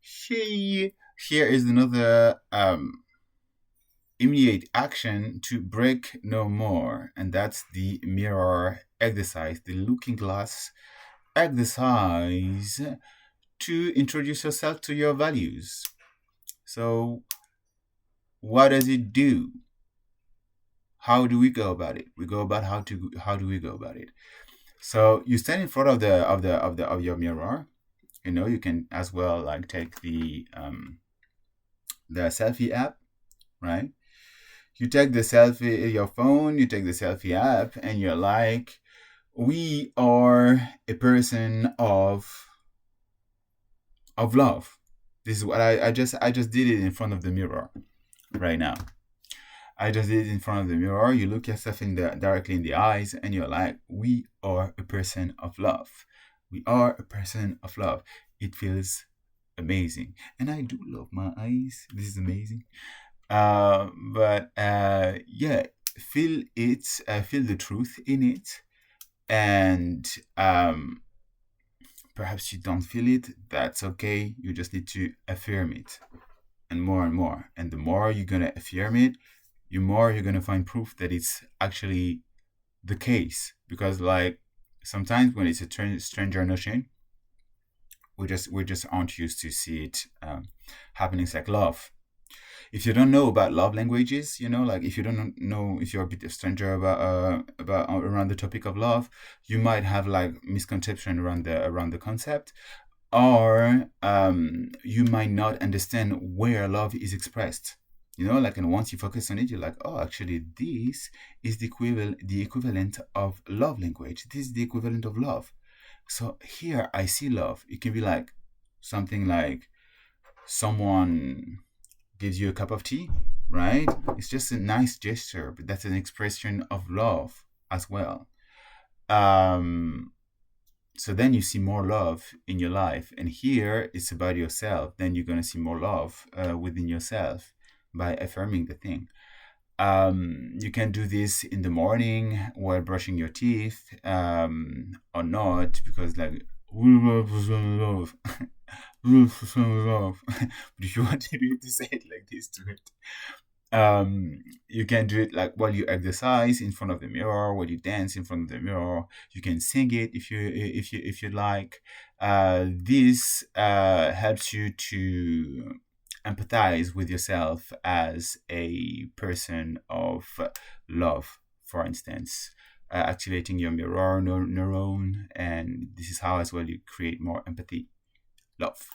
Here is another immediate action to break no more, and that's the mirror exercise, the looking glass exercise to introduce yourself to your values. So, what does it do? How do we go about it? We go about how do we go about it? So you stand in front of your mirror. You can as well like take the selfie app, right? You take the selfie, your phone, you take the selfie app, and you're like, we are a person of love. This is what I just did it in front of the mirror right now. I just did it in front of the mirror. You look yourself directly in the eyes, and you're like, we are a person of love. We are a person of love. It feels amazing, and I do love my eyes. This is amazing. But yeah, feel it. Feel the truth in it, and perhaps you don't feel it. That's okay. You just need to affirm it, and more. And the more you're gonna affirm it, the more you're gonna find proof that it's actually the case. Because like sometimes when it's a stranger notion, we just aren't used to see it happening. It's like love. If you don't know about love languages, like if you don't know, if you're a bit of stranger about around the topic of love, you might have like misconception around the concept, or you might not understand where love is expressed. Like, and once you focus on it, you're like, oh, actually, this is the equivalent of love language. This is the equivalent of love. So here I see love. It can be like something like someone gives you a cup of tea, right? It's just a nice gesture, but that's an expression of love as well. So then you see more love in your life. And here it's about yourself. Then you're going to see more love within yourself by affirming the thing. You can do this in the morning while brushing your teeth, or not, because like, love. But if you want to say it like this, do it. You can do it like while you exercise in front of the mirror, while you dance in front of the mirror. You can sing it if you like. This helps you to empathize with yourself as a person of love, for instance, activating your mirror neuron, and this is how as well you create more empathy. Love.